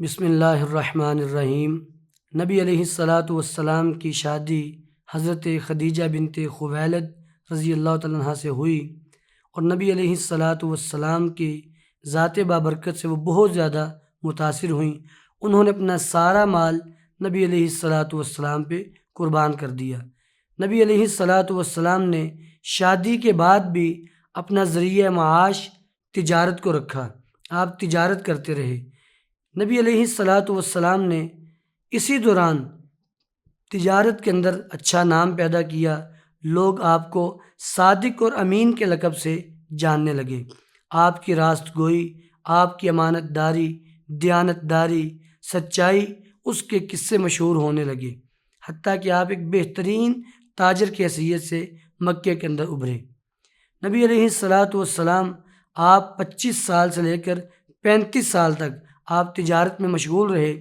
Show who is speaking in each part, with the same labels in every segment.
Speaker 1: بسم اللہ الرحمن الرحیم۔ نبی علیہ الصلاۃ والسلام کی شادی حضرت خدیجہ بنت خویلد رضی اللہ تعالیٰ عنہ سے ہوئی، اور نبی علیہ الصلاۃ والسلام کی ذات بابرکت سے وہ بہت زیادہ متاثر ہوئیں۔ انہوں نے اپنا سارا مال نبی علیہ الصلاۃ والسلام پہ قربان کر دیا۔ نبی علیہ الصلاۃ والسلام نے شادی کے بعد بھی اپنا ذریعہ معاش تجارت کو رکھا، آپ تجارت کرتے رہے۔ نبی علیہ الصلاۃ والسلام نے اسی دوران تجارت کے اندر اچھا نام پیدا کیا، لوگ آپ کو صادق اور امین کے لقب سے جاننے لگے۔ آپ کی راست گوئی، آپ کی امانت داری، دیانت داری، سچائی، اس کے قصے مشہور ہونے لگے، حتیٰ کہ آپ ایک بہترین تاجر کی حیثیت سے مکے کے اندر ابھرے۔ نبی علیہ الصلاۃ والسلام آپ 25 سال سے لے کر 35 سال تک آپ تجارت میں مشغول رہے،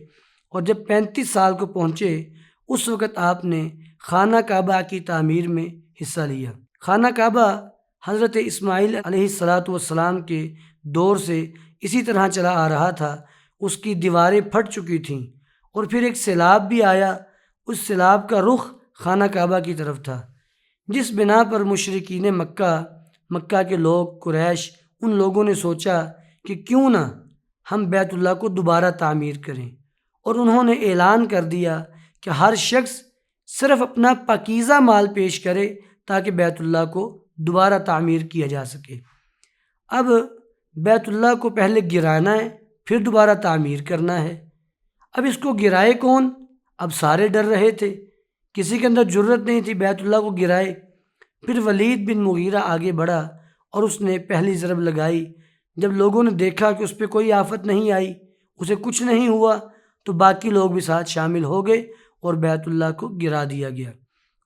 Speaker 1: اور جب 35 سال کو پہنچے اس وقت آپ نے خانہ کعبہ کی تعمیر میں حصہ لیا۔ خانہ کعبہ حضرت اسماعیل علیہ الصلاۃ والسلام کے دور سے اسی طرح چلا آ رہا تھا، اس کی دیواریں پھٹ چکی تھیں، اور پھر ایک سیلاب بھی آیا، اس سیلاب کا رخ خانہ کعبہ کی طرف تھا، جس بنا پر مشرکین مکہ کے لوگ، قریش، ان لوگوں نے سوچا کہ کیوں نہ ہم بیت اللہ کو دوبارہ تعمیر کریں، اور انہوں نے اعلان کر دیا کہ ہر شخص صرف اپنا پاکیزہ مال پیش کرے تاکہ بیت اللہ کو دوبارہ تعمیر کیا جا سکے۔ اب بیت اللہ کو پہلے گرانا ہے، پھر دوبارہ تعمیر کرنا ہے۔ اب اس کو گرائے کون؟ اب سارے ڈر رہے تھے، کسی کے اندر جرت نہیں تھی بیت اللہ کو گرائے۔ پھر ولید بن مغیرہ آگے بڑھا اور اس نے پہلی ضرب لگائی۔ جب لوگوں نے دیکھا کہ اس پہ کوئی آفت نہیں آئی، اسے کچھ نہیں ہوا، تو باقی لوگ بھی ساتھ شامل ہو گئے اور بیت اللہ کو گرا دیا گیا۔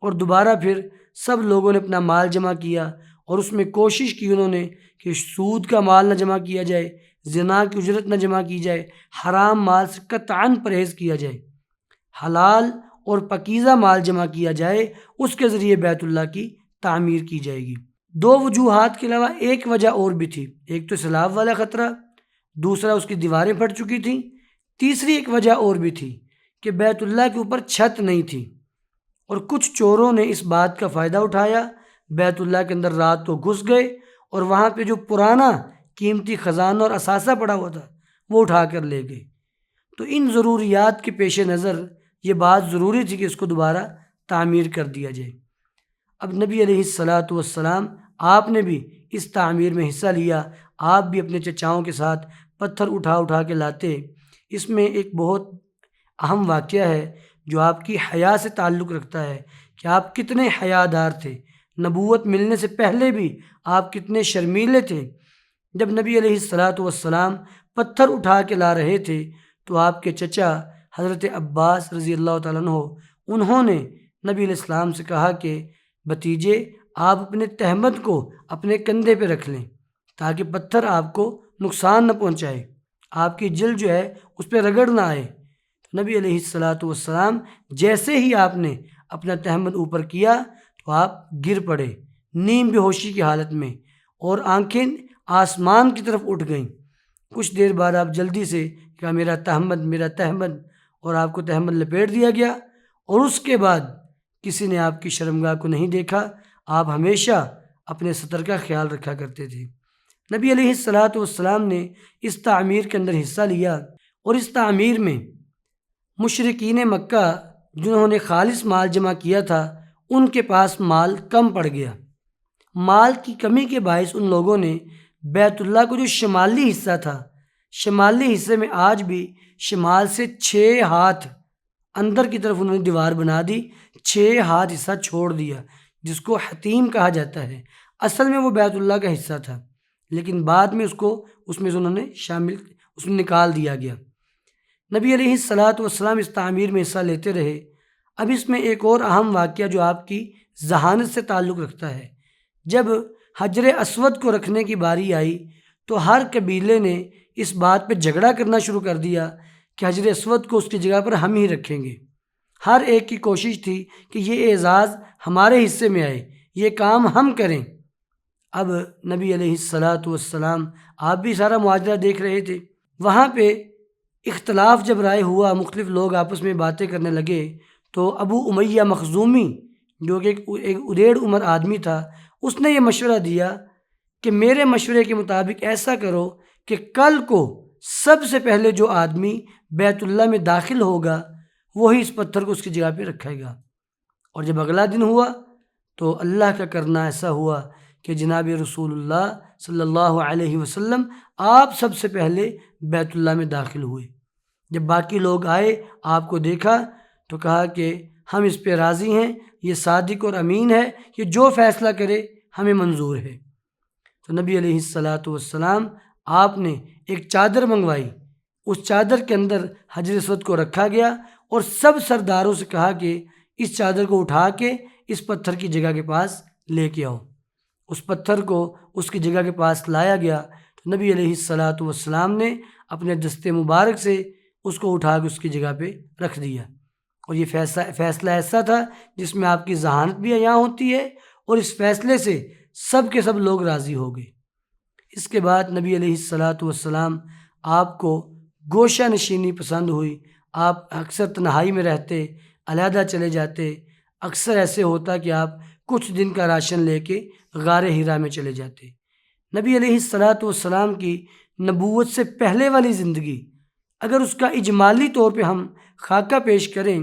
Speaker 1: اور دوبارہ پھر سب لوگوں نے اپنا مال جمع کیا، اور اس میں کوشش کی انہوں نے کہ سود کا مال نہ جمع کیا جائے، زنا کی اجرت نہ جمع کی جائے، حرام مال سے قطعاً پرہیز کیا جائے، حلال اور پاکیزہ مال جمع کیا جائے، اس کے ذریعے بیت اللہ کی تعمیر کی جائے گی۔ دو وجوہات کے علاوہ ایک وجہ اور بھی تھی، ایک تو سیلاب والا خطرہ، دوسرا اس کی دیواریں پھٹ چکی تھیں، تیسری ایک وجہ اور بھی تھی کہ بیت اللہ کے اوپر چھت نہیں تھی، اور کچھ چوروں نے اس بات کا فائدہ اٹھایا، بیت اللہ کے اندر رات کو گھس گئے، اور وہاں پہ جو پرانا قیمتی خزانہ اور اثاثہ پڑا ہوا تھا وہ اٹھا کر لے گئے۔ تو ان ضروریات کے پیش نظر یہ بات ضروری تھی کہ اس کو دوبارہ تعمیر کر دیا جائے۔ اب نبی علیہ الصلاۃ والسلام آپ نے بھی اس تعمیر میں حصہ لیا، آپ بھی اپنے چچاؤں کے ساتھ پتھر اٹھا اٹھا کے لاتے۔ اس میں ایک بہت اہم واقعہ ہے جو آپ کی حیا سے تعلق رکھتا ہے کہ آپ کتنے حیادار تھے، نبوت ملنے سے پہلے بھی آپ کتنے شرمیلے تھے۔ جب نبی علیہ الصلاۃ والسلام پتھر اٹھا کے لا رہے تھے تو آپ کے چچا حضرت عباس رضی اللہ تعالیٰ عنہ، انہوں نے نبی علیہ السلام سے کہا کہ بھتیجے، آپ اپنے تہمت کو اپنے کندھے پہ رکھ لیں تاکہ پتھر آپ کو نقصان نہ پہنچائے، آپ کی جلد جو ہے اس پہ رگڑ نہ آئے۔ نبی علیہ الصلاۃ والسلام جیسے ہی آپ نے اپنا تہمت اوپر کیا تو آپ گر پڑے نیم بے ہوشی کی حالت میں، اور آنکھیں آسمان کی طرف اٹھ گئیں۔ کچھ دیر بعد آپ جلدی سے کہا میرا تہمت، میرا تہمت، اور آپ کو تہمت لپیٹ دیا گیا، اور اس کے بعد کسی نے آپ کی شرمگاہ کو نہیں دیکھا۔ آپ ہمیشہ اپنے ستر کا خیال رکھا کرتے تھے۔ نبی علیہ الصلاۃ والسلام نے اس تعمیر کے اندر حصہ لیا، اور اس تعمیر میں مشرکین مکہ جنہوں نے خالص مال جمع کیا تھا ان کے پاس مال کم پڑ گیا۔ مال کی کمی کے باعث ان لوگوں نے بیت اللہ کو جو شمالی حصہ تھا، شمالی حصے میں آج بھی شمال سے 6 ہاتھ اندر کی طرف انہوں نے دیوار بنا دی، 6 ہاتھ حصہ چھوڑ دیا، جس کو حتیم کہا جاتا ہے۔ اصل میں وہ بیت اللہ کا حصہ تھا، لیکن بعد میں اس میں سے انہوں نے اس میں نکال دیا گیا۔ نبی علیہ الصلاۃ والسلام اس تعمیر میں حصہ لیتے رہے۔ اب اس میں ایک اور اہم واقعہ جو آپ کی ذہانت سے تعلق رکھتا ہے، جب حجر اسود کو رکھنے کی باری آئی تو ہر قبیلے نے اس بات پہ جھگڑا کرنا شروع کر دیا کہ حجر اسود کو اس کی جگہ پر ہم ہی رکھیں گے۔ ہر ایک کی کوشش تھی کہ یہ اعزاز ہمارے حصے میں آئے، یہ کام ہم کریں۔ اب نبی علیہ الصلاۃ والسلام آپ بھی سارا معاجرہ دیکھ رہے تھے۔ وہاں پہ اختلاف جب رائے ہوا، مختلف لوگ آپس میں باتیں کرنے لگے، تو ابو امیہ مخزومی جو کہ ایک ادیڑ عمر آدمی تھا، اس نے یہ مشورہ دیا کہ میرے مشورے کے مطابق ایسا کرو کہ کل کو سب سے پہلے جو آدمی بیت اللہ میں داخل ہوگا وہی اس پتھر کو اس کی جگہ پہ رکھے گا۔ اور جب اگلا دن ہوا تو اللہ کا کرنا ایسا ہوا کہ جناب رسول اللہ صلی اللہ علیہ وسلم آپ سب سے پہلے بیت اللہ میں داخل ہوئے۔ جب باقی لوگ آئے، آپ کو دیکھا تو کہا کہ ہم اس پہ راضی ہیں، یہ صادق اور امین ہے، یہ جو فیصلہ کرے ہمیں منظور ہے۔ تو نبی علیہ الصلاۃ والسلام آپ نے ایک چادر منگوائی، اس چادر کے اندر حجر اسود کو رکھا گیا اور سب سرداروں سے کہا کہ اس چادر کو اٹھا کے اس پتھر کی جگہ کے پاس لے کے آؤ۔ اس پتھر کو اس کی جگہ کے پاس لایا گیا تو نبی علیہ الصلاۃ والسلام نے اپنے دست مبارک سے اس کو اٹھا کے اس کی جگہ پہ رکھ دیا۔ اور یہ فیصلہ ایسا تھا جس میں آپ کی ذہانت بھی عیاں ہوتی ہے، اور اس فیصلے سے سب کے سب لوگ راضی ہو گئے۔ اس کے بعد نبی علیہ الصلاۃ والسلام آپ کو گوشہ نشینی پسند ہوئی، آپ اکثر تنہائی میں رہتے، علیحدہ چلے جاتے۔ اکثر ایسے ہوتا کہ آپ کچھ دن کا راشن لے کے غار حرا میں چلے جاتے۔ نبی علیہ الصلاۃ والسلام کی نبوت سے پہلے والی زندگی اگر اس کا اجمالی طور پہ ہم خاکہ پیش کریں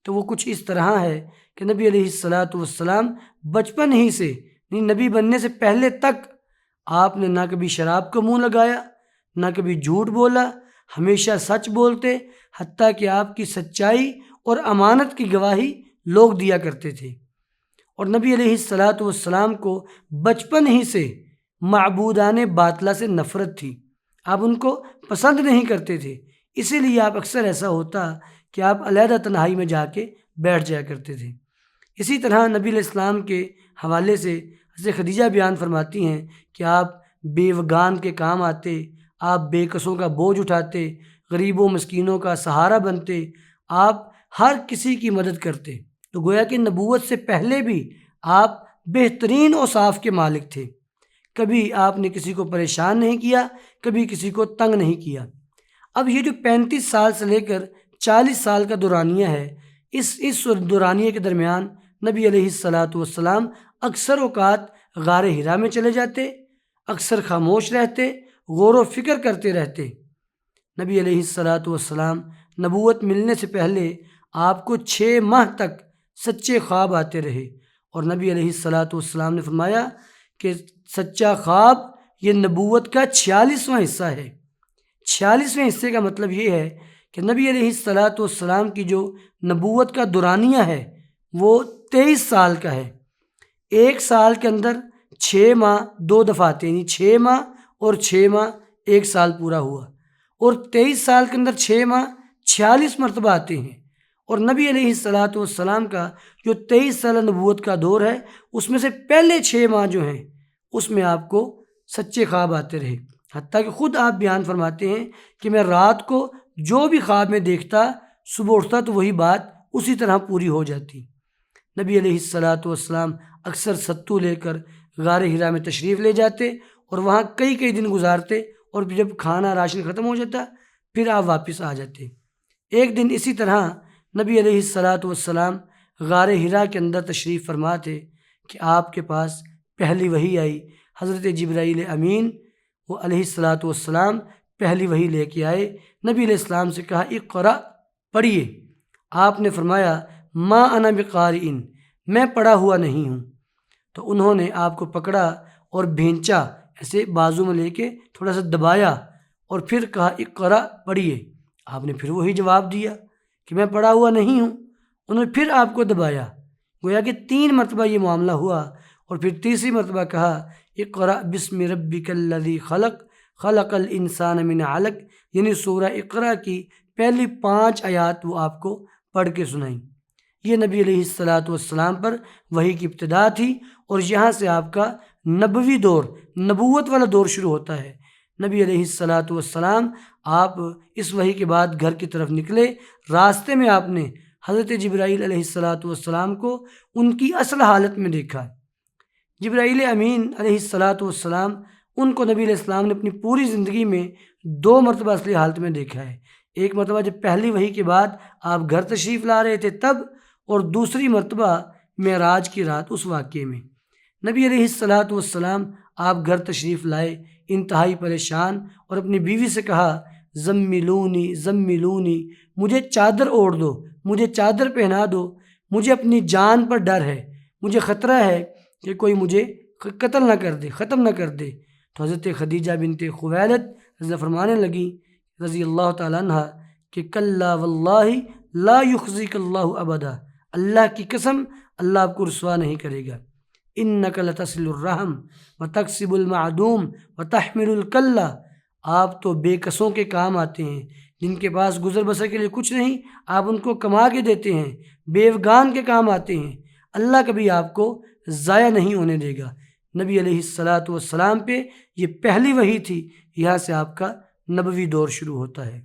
Speaker 1: تو وہ کچھ اس طرح ہے کہ نبی علیہ الصلاۃ والسلام بچپن ہی سے، نبی بننے سے پہلے تک آپ نے نہ کبھی شراب کو منہ لگایا، نہ کبھی جھوٹ بولا، ہمیشہ سچ بولتے، حتیٰ کہ آپ کی سچائی اور امانت کی گواہی لوگ دیا کرتے تھے۔ اور نبی علیہ الصلاۃ والسلام کو بچپن ہی سے معبودان باطلہ سے نفرت تھی، آپ ان کو پسند نہیں کرتے تھے، اسی لیے آپ اکثر ایسا ہوتا کہ آپ علیحدہ تنہائی میں جا کے بیٹھ جایا کرتے تھے۔ اسی طرح نبی علیہ السلام کے حوالے سے حضرت خدیجہ بیان فرماتی ہیں کہ آپ بیوگان کے کام آتے، آپ بے کسوں کا بوجھ اٹھاتے، غریبوں مسکینوں کا سہارا بنتے، آپ ہر کسی کی مدد کرتے۔ تو گویا کہ نبوت سے پہلے بھی آپ بہترین اوصاف کے مالک تھے، کبھی آپ نے کسی کو پریشان نہیں کیا، کبھی کسی کو تنگ نہیں کیا۔ اب یہ جو 35 سال سے لے کر 40 سال کا دورانیہ ہے، اس دورانیے کے درمیان نبی علیہ الصلاۃ والسلام اکثر اوقات غار حرا میں چلے جاتے، اکثر خاموش رہتے، غور و فکر کرتے رہتے۔ نبی علیہ الصلاۃ والسلام نبوت ملنے سے پہلے آپ کو 6 ماہ تک سچے خواب آتے رہے، اور نبی علیہ الصلاۃ والسلام نے فرمایا کہ سچا خواب یہ نبوت کا 46واں حصہ ہے۔ 46ویں حصے کا مطلب یہ ہے کہ نبی علیہ الصلاۃ والسلام کی جو نبوت کا دورانیہ ہے وہ 23 سال کا ہے۔ ایک سال کے اندر 6 ماہ 2 دفعہ آتے ہیں، یعنی 6 ماہ اور 6 ماہ ایک سال پورا ہوا، اور 23 سال کے اندر 6 ماہ 46 مرتبہ آتے ہیں۔ اور نبی علیہ الصلاۃ والسلام کا جو 23 سال نبوت کا دور ہے اس میں سے پہلے 6 ماہ جو ہیں اس میں آپ کو سچے خواب آتے رہے، حتیٰ کہ خود آپ بیان فرماتے ہیں کہ میں رات کو جو بھی خواب میں دیکھتا صبح اٹھتا تو وہی بات اسی طرح پوری ہو جاتی۔ نبی علیہ الصلاۃ والسلام اکثر ستو لے کر غار حرا میں تشریف لے جاتے اور وہاں کئی دن گزارتے، اور جب کھانا راشن ختم ہو جاتا پھر آپ واپس آ جاتے۔ ایک دن اسی طرح نبی علیہ الصلاۃ والسلام غار حرا کے اندر تشریف فرما تھے کہ آپ کے پاس پہلی وحی آئی، حضرت جبرائیل امین وہ علیہ الصلاۃ والسلام پہلی وحی لے کے آئے۔ نبی علیہ السلام سے کہا اقرأ، پڑھیے۔ آپ نے فرمایا ما انا بقارئ، میں پڑھا ہوا نہیں ہوں۔ تو انہوں نے آپ کو پکڑا اور بھینچا، ایسے بازو میں لے کے تھوڑا سا دبایا اور پھر کہا اقرأ، پڑھیے۔ آپ نے پھر وہی جواب دیا کہ میں پڑھا ہوا نہیں ہوں۔ انہوں نے پھر آپ کو دبایا، گویا کہ 3 مرتبہ یہ معاملہ ہوا، اور پھر تیسری مرتبہ کہا اقرأ بسم ربک الذی خلق خلق الانسان من علق، یعنی سورہ اقرأ کی پہلی 5 آیات وہ آپ کو پڑھ کے سنائیں۔ یہ نبی علیہ الصلاۃ والسلام پر وحی کی ابتدا تھی، اور یہاں سے آپ کا نبوی دور، نبوت والا دور شروع ہوتا ہے۔ نبی علیہ الصلاۃ والسلام آپ اس وحی کے بعد گھر کی طرف نکلے، راستے میں آپ نے حضرت جبرائیل علیہ الصلاۃ والسلام کو ان کی اصل حالت میں دیکھا۔ جبرائیل امین علیہ الصلاۃ والسلام ان کو نبی علیہ السلام نے اپنی پوری زندگی میں 2 مرتبہ اصلی حالت میں دیکھا ہے۔ ایک مرتبہ جب پہلی وحی کے بعد آپ گھر تشریف لا رہے تھے تب، اور دوسری مرتبہ معراج کی رات اس واقعے میں۔ نبی علیہ الصلاۃ والسلام آپ گھر تشریف لائے انتہائی پریشان، اور اپنی بیوی سے کہا زملونی زملونی، مجھے چادر اوڑھ دو، مجھے چادر پہنا دو، مجھے اپنی جان پر ڈر ہے، مجھے خطرہ ہے کہ کوئی مجھے قتل نہ کر دے، ختم نہ کر دے۔ تو حضرت خدیجہ بنت خویلد فرمانے لگی رضی اللہ تعالیٰ عنہ کہ کلا واللہ لا یخزیک اللہ ابدا، اللہ کی قسم اللہ آپ کو رسوا نہیں کرے گا۔ انک لتصل الرحم وتکسب المعدوم وتحمل الکلہ، آپ تو بے کسوں کے کام آتے ہیں، جن کے پاس گزر بسر کے لیے کچھ نہیں آپ ان کو کما کے دیتے ہیں، بیوگان کے کام آتے ہیں، اللہ کبھی آپ کو ضائع نہیں ہونے دے گا۔ نبی علیہ الصلاۃ والسلام پہ یہ پہلی وحی تھی، یہاں سے آپ کا نبوی دور شروع ہوتا ہے۔